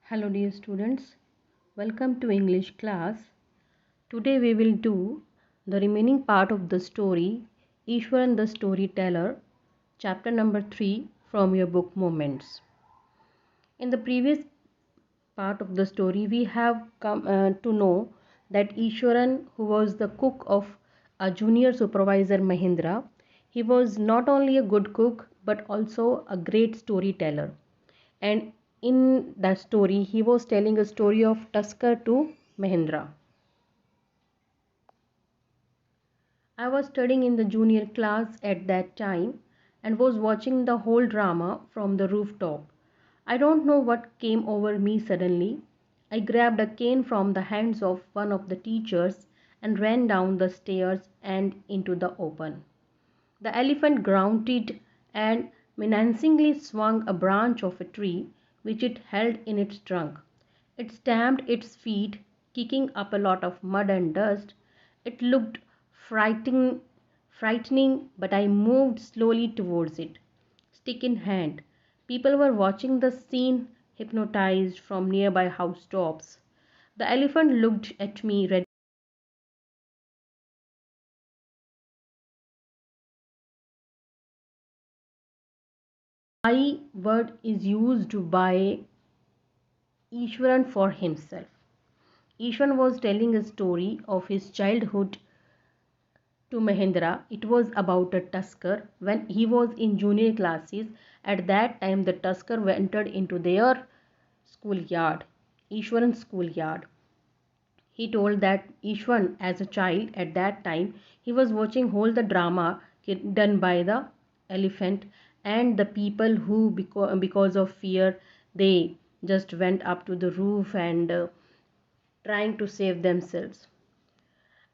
Hello dear students, welcome to English class. Today we will do the remaining part of the story Ishwaran the Storyteller, chapter number 3 from your book Moments. In the previous part of the story we have come to know that Ishwaran, who was the cook of a junior supervisor Mahindra, he was not only a good cook but also a great storyteller. And in that story he was telling a story of Tusker to Mahindra. I was studying in the junior class at that time and was watching the whole drama from the rooftop. I don't know what came over me suddenly. I grabbed a cane from the hands of one of the teachers and ran down the stairs and into the open. The elephant grunted and menacingly swung a branch of a tree which it held in its trunk. It stamped its feet, kicking up a lot of mud and dust. It looked frightening, but I moved slowly towards it, stick in hand. People were watching the scene, hypnotized from nearby housetops. The elephant looked at me ready. I word is used by Ishwaran for himself. Ishwaran was telling a story of his childhood to Mahendra. It was about a tusker when he was in junior classes. At that time, the tusker entered into their schoolyard, Ishwaran's schoolyard. He told that Ishwan, as a child at that time, he was watching whole the drama done by the elephant and the people who, because of fear, they just went up to the roof and trying to save themselves.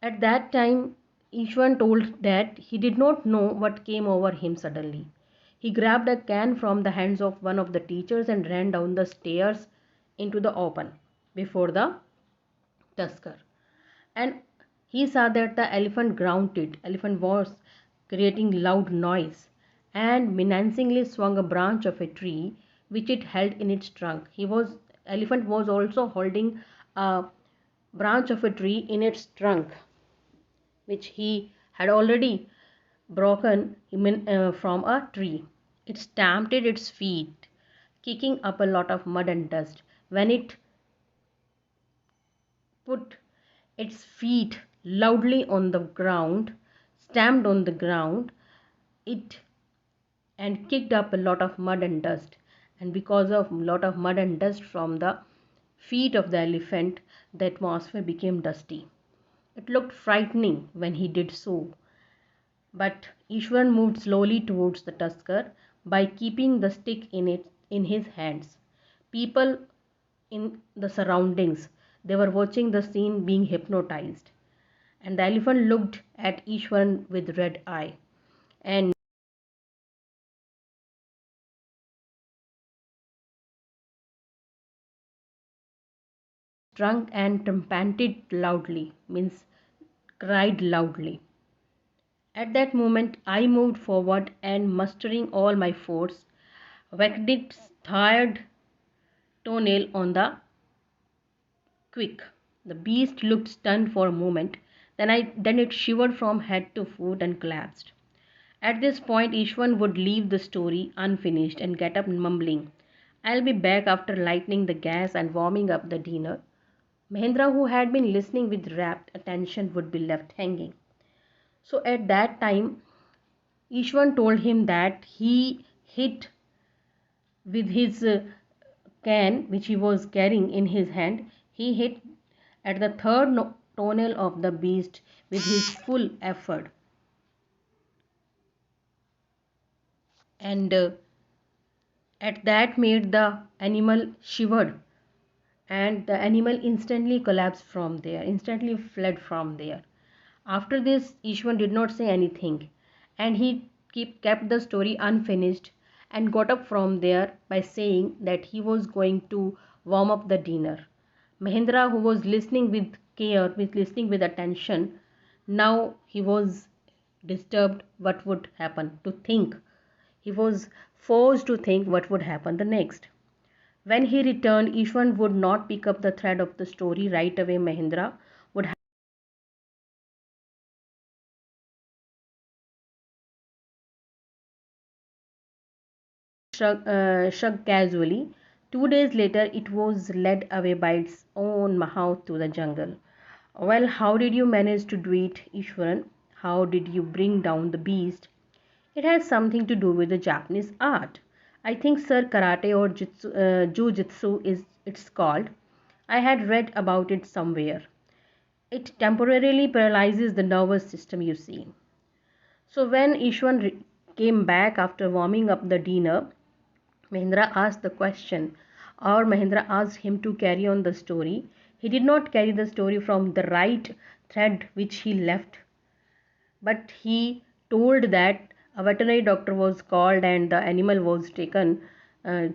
At that time, Ishwan told that he did not know what came over him suddenly. He grabbed a can from the hands of one of the teachers and ran down the stairs into the open before the tusker. And he saw that the elephant grunted. Elephant was creating loud noise and menacingly swung a branch of a tree which it held in its trunk. Elephant was also holding a branch of a tree in its trunk which he had already broken from a tree. It stamped its feet, kicking up a lot of mud and dust. When it put its feet loudly on the ground, stamped on the ground, it and kicked up a lot of mud and dust. And because of a lot of mud and dust from the feet of the elephant, the atmosphere became dusty. It looked frightening when he did so. But Ishwaran moved slowly towards the tusker by keeping the stick in his hands. People in the surroundings, they were watching the scene being hypnotized. And the elephant looked at Ishwaran with red eye and trunk and trumpeted loudly, means cried loudly. At that moment I moved forward and mustering all my force, whacked its tired toenail on the quick. The beast looked stunned for a moment, then it shivered from head to foot and collapsed. At this point Ishwan would leave the story unfinished and get up mumbling, "I'll be back after lighting the gas and warming up the dinner." Mahendra, who had been listening with rapt attention, would be left hanging. So at that time, Ishwan told him that he hit with his can which he was carrying in his hand. He hit at the third toenail of the beast with his full effort, and at that made the animal shivered, and the animal instantly collapsed from there, instantly fled from there. After this, Ishwan did not say anything, and he kept the story unfinished and got up from there by saying that he was going to warm up the dinner. Mahendra, who was listening with care, with listening with attention, now he was disturbed what would happen, to think. He was forced to think what would happen the next. When he returned, Ishwan would not pick up the thread of the story right away. Mahendra would shrug casually. 2 days later, it was led away by its own mouth to the jungle. Well, how did you manage to do it, Ishwaran? How did you bring down the beast? It has something to do with the Japanese art. I think Sir Karate or Jiu-Jitsu is it's called. I had read about it somewhere. It temporarily paralyzes the nervous system, you see. So when came back after warming up the dinner, Mahendra asked the question, or Mahendra asked him to carry on the story. He did not carry the story from the right thread which he left, but he told that a veterinary doctor was called and the animal was taken uh,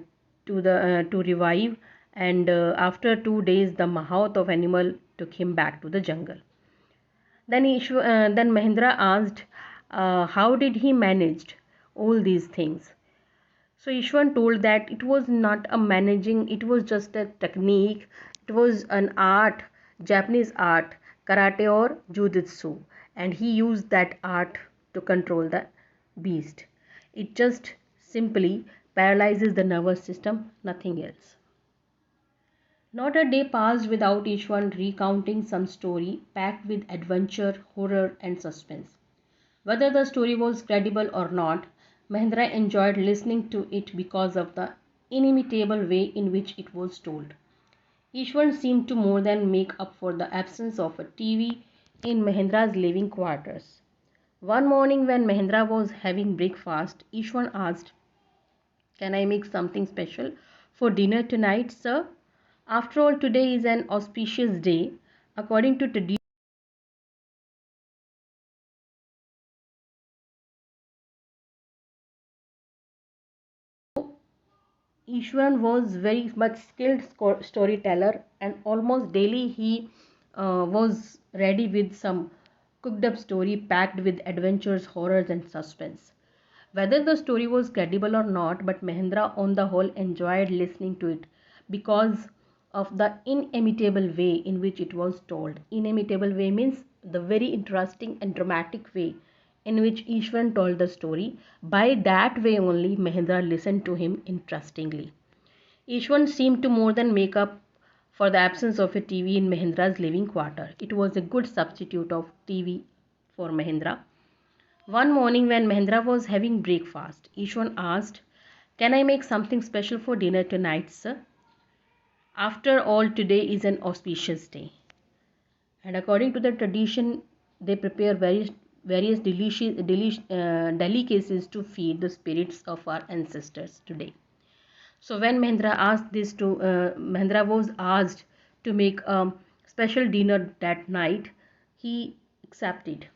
to revive, and after 2 days the mouth of animal took him back to the jungle. Then Mahendra asked, how did he manage all these things? So Ishwan told that it was not a managing, it was just a technique. It was an art, Japanese art, karate or jujitsu, and he used that art to control the beast. It just simply paralyzes the nervous system, nothing else. Not a day passed without Ishwan recounting some story packed with adventure, horror, and suspense. Whether the story was credible or not, Mahendra enjoyed listening to it because of the inimitable way in which it was told. Ishwan seemed to more than make up for the absence of a TV in Mahendra's living quarters. One morning when Mahendra was having breakfast, Ishwan asked, can I make something special for dinner tonight, sir? After all, today is an auspicious day. According to tradition, Ishwaran was very much skilled storyteller, and almost daily he was ready with some cooked up story packed with adventures, horrors, and suspense. Whether the story was credible or not, but Mahendra on the whole enjoyed listening to it because of the inimitable way in which it was told. Inimitable way means the very interesting and dramatic way in which Ishwan told the story. By that way only, Mahendra listened to him interestingly. Ishwan seemed to more than make up for the absence of a TV in Mahendra's living quarter. It was a good substitute of TV for Mahendra. One morning when Mahendra was having breakfast, Ishwan asked, can I make something special for dinner tonight, sir? After all, today is an auspicious day. And according to the tradition, they prepare various delicacies to feed the spirits of our ancestors today. So when Mahendra was asked to make a special dinner that night, he accepted.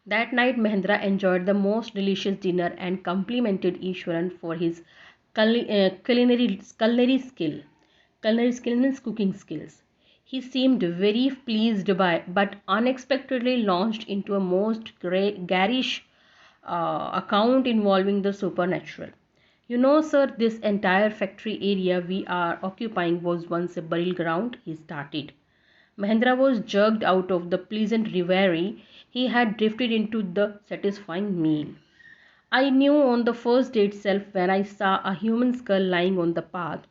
That night, Mahendra enjoyed the most delicious dinner and complimented Ishwaran for his culinary skill means cooking skills. He seemed very pleased by, but unexpectedly launched into a most garish account involving the supernatural. You know, sir, this entire factory area we are occupying was once a burial ground, he started. Mahendra was jerked out of the pleasant reverie he had drifted into the satisfying meal. I knew on the first day itself when I saw a human skull lying on the path.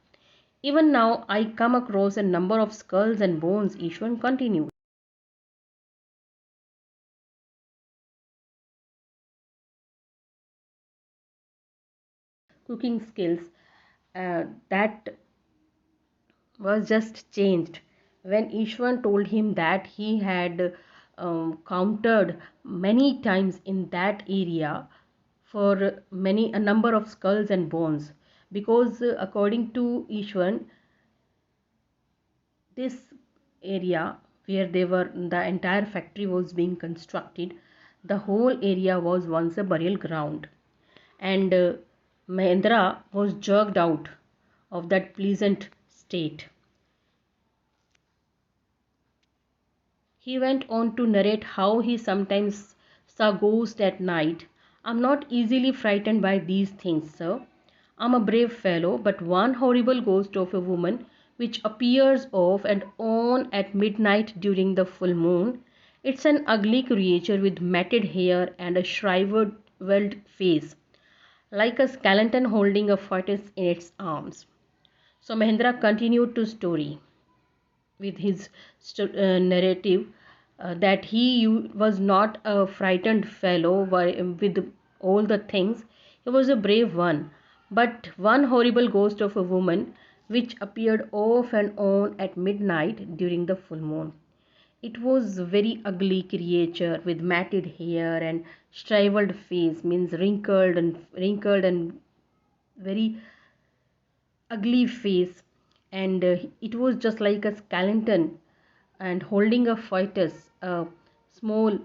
Even now I come across a number of skulls and bones, Ishwan continued. Cooking skills that was just changed when Ishwan told him that he had counted many times in that area for many a number of skulls and bones, because according to Ishwan, this area where they were the entire factory was being constructed, the whole area was once a burial ground, and Mahendra was jerked out of that pleasant state. He went on to narrate how he sometimes saw ghosts at night. I'm not easily frightened by these things, sir. I'm a brave fellow, but one horrible ghost of a woman which appears off and on at midnight during the full moon. It's an ugly creature with matted hair and a shriveled face, like a skeleton holding a fetus in its arms. So Mahendra continued to story with his narrative that was not a frightened fellow with all the things. He was a brave one, but one horrible ghost of a woman which appeared off and on at midnight during the full moon. It was a very ugly creature with matted hair and shriveled face, means wrinkled and very ugly face, and it was just like a skeleton and holding a fetus, a small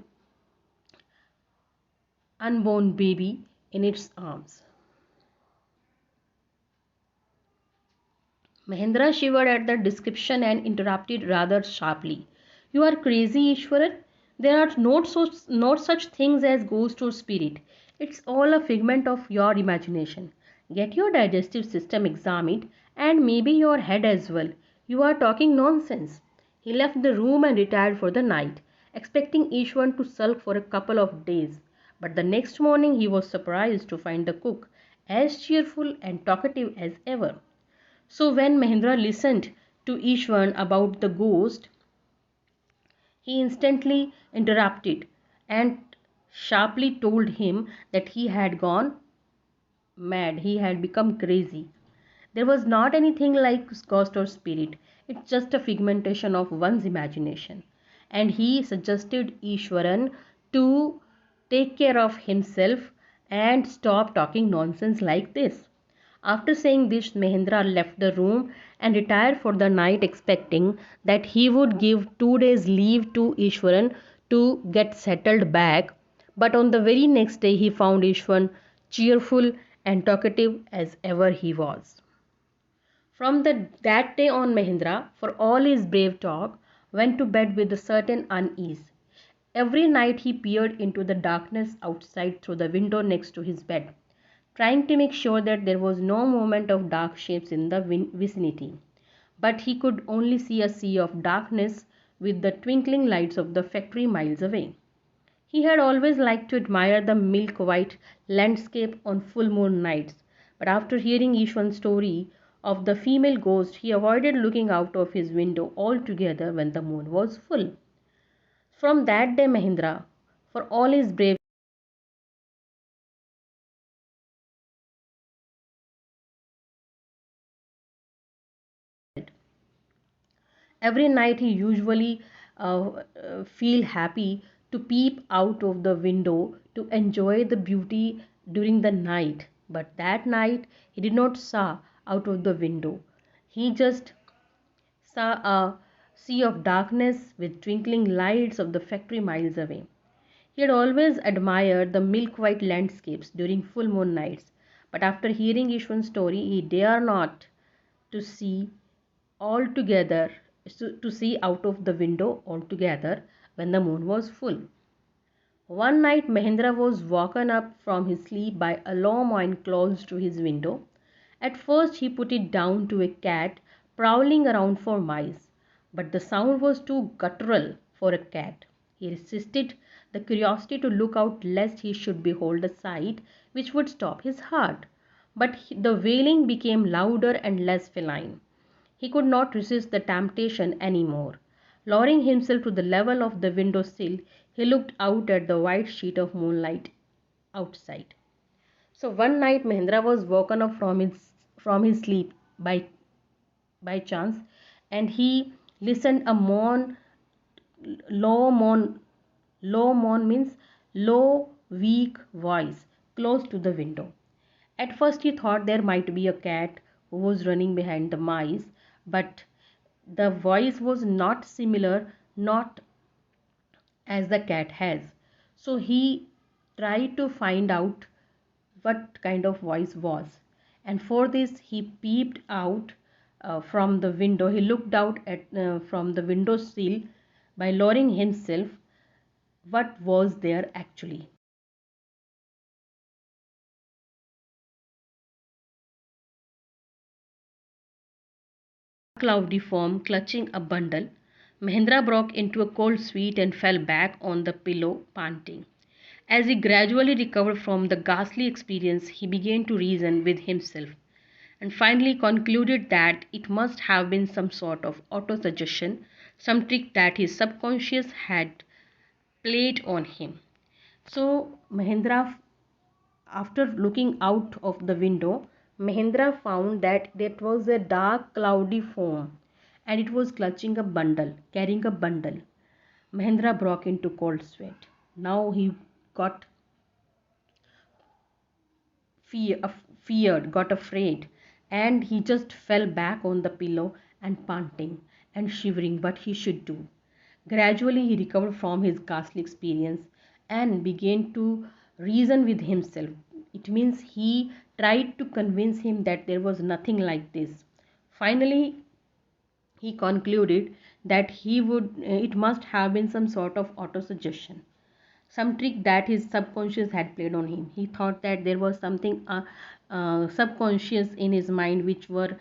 unborn baby in its arms. Mahendra shivered at the description and interrupted rather sharply. You are crazy, Ishwaran. There are not such things as ghost or spirit. It's all a figment of your imagination. Get your digestive system examined and maybe your head as well. You are talking nonsense. He left the room and retired for the night, expecting Ishwan to sulk for a couple of days. But the next morning he was surprised to find the cook as cheerful and talkative as ever. So when Mahendra listened to Ishwan about the ghost, he instantly interrupted and sharply told him that he had gone mad, he had become crazy. There was not anything like ghost or spirit, it's just a figmentation of one's imagination. And he suggested Ishwaran to take care of himself and stop talking nonsense like this. After saying this, Mahendra left the room and retired for the night, expecting that he would give 2 days' leave to Ishwaran to get settled back. But on the very next day, he found Ishwaran cheerful and talkative as ever he was. From that day on, Mahendra, for all his brave talk, went to bed with a certain unease. Every night he peered into the darkness outside through the window next to his bed, trying to make sure that there was no movement of dark shapes in the vicinity. But he could only see a sea of darkness with the twinkling lights of the factory miles away. He had always liked to admire the milk white landscape on full moon nights, but after hearing Ishwan's story of the female ghost, he avoided looking out of his window altogether when the moon was full. From that day, Mahendra, for all his brave, every night he usually feel happy to peep out of the window to enjoy the beauty during the night. But that night he did not saw out of the window. He just saw a sea of darkness with twinkling lights of the factory miles away. He had always admired the milk white landscapes during full moon nights, but after hearing Ishwan's story, he dare not to see altogether to see out of the window altogether when the moon was full. One night Mahendra was woken up from his sleep by a low moan close to his window. At first he put it down to a cat prowling around for mice, but the sound was too guttural for a cat. He resisted the curiosity to look out lest he should behold a sight which would stop his heart. But the wailing became louder and less feline. He could not resist the temptation any more. Lowering himself to the level of the window sill, he looked out at the white sheet of moonlight outside. So one night Mahendra was woken up from his sleep by chance, and he listened a low moan low moan means low weak voice close to the window. At first he thought there might be a cat who was running behind the mice, but the voice was not similar, not as the cat has. So he tried to find out what kind of voice was. And for this he peeped out from the window. He looked out at from the window sill by lowering himself what was there actually. cloudy form clutching a bundle. Mahendra broke into a cold sweat and fell back on the pillow, panting. As he gradually recovered from the ghastly experience, he began to reason with himself and finally concluded that it must have been some sort of autosuggestion, some trick that his subconscious had played on him. So, Mahendra, after looking out of the window, Mahendra found that it was a dark, cloudy form and it was clutching a bundle, carrying a bundle. Mahendra broke into cold sweat. Now he got fear, feared, got afraid, and he just fell back on the pillow and panting and shivering what he should do. Gradually, he recovered from his ghastly experience and began to reason with himself. It means he tried to convince him that there was nothing like this. Finally, he concluded that it must have been some sort of autosuggestion, some trick that his subconscious had played on him. He thought that there was something subconscious in his mind which were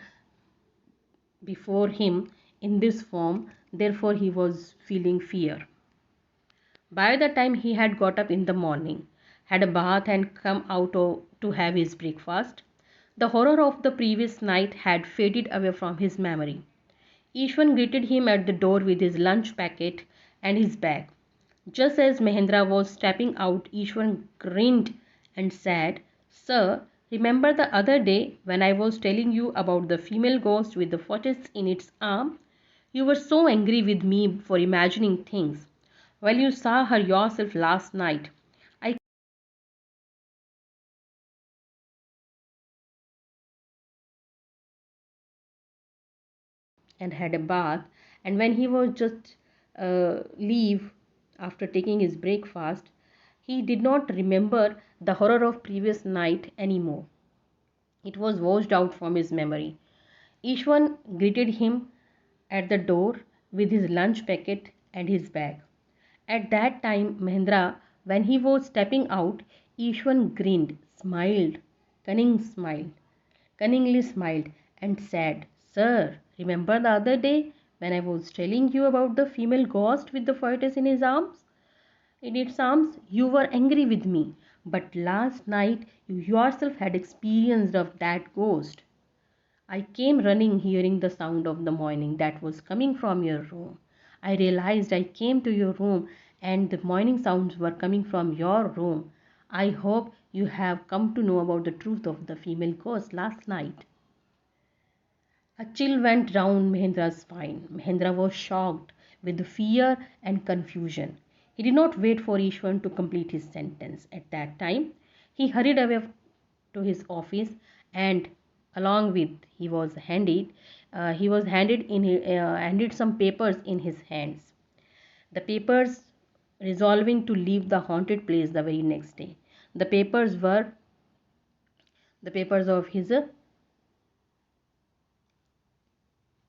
before him in this form, therefore he was feeling fear. By the time he had got up in the morning, had a bath and come out to have his breakfast, the horror of the previous night had faded away from his memory. Ishwan greeted him at the door with his lunch packet and his bag. Just as Mahendra was stepping out, Ishwan grinned and said, "Sir, remember the other day when I was telling you about the female ghost with the phoenix in its arm? You were so angry with me for imagining things. Well, you saw her yourself last night. I and had a bath, and when he was just leave after taking his breakfast, he did not remember the horror of previous night anymore. It was washed out from his memory. Ishwan greeted him at the door with his lunch packet and his bag. At that time, Mahendra, when he was stepping out, Ishwan grinned, smiled, cunning smiled, cunningly smiled, and said, "Sir, remember the other day when I was telling you about the female ghost with the fetus in his arms? In its arms, you were angry with me, but last night you yourself had experienced of that ghost. I came running, hearing the sound of the morning that was coming from your room. I realized I came to your room and the morning sounds were coming from your room. I hope you have come to know about the truth of the female ghost last night." A chill went down Mahendra's spine. Mahendra was shocked with fear and confusion. He did not wait for Ishwan to complete his sentence. At that time, he hurried away to his office, and along with he was handed some papers in his hands. The papers resolving to leave the haunted place the very next day. The papers were the papers of his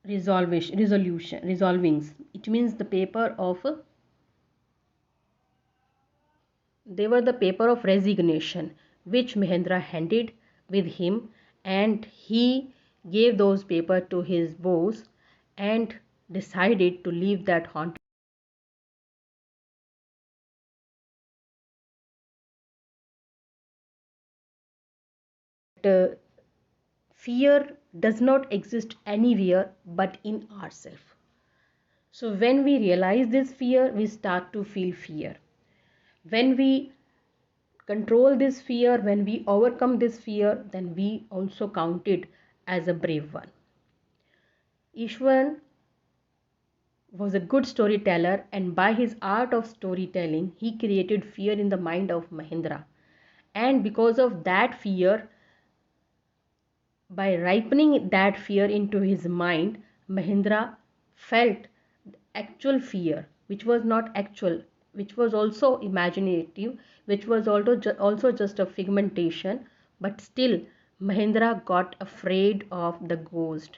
resolvings. It means the paper of they were the paper of resignation which Mahendra handed with him, and he gave those paper to his boss and decided to leave that haunted. uh, Fear does not exist anywhere but in ourselves. So when we realize this fear, we start to feel fear. When we control this fear, when we overcome this fear, then we also count it as a brave one. Ishwan was a good storyteller, and by his art of storytelling, he created fear in the mind of Mahendra. And because of that fear, by ripening that fear into his mind, Mahendra felt actual fear, which was not actual, which was also imaginative, which was also just a figmentation, but still Mahendra got afraid of the ghost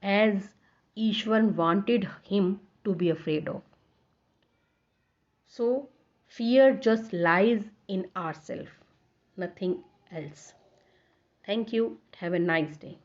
as Ishwan wanted him to be afraid of. So fear just lies in ourselves, nothing else. Thank you. Have a nice day.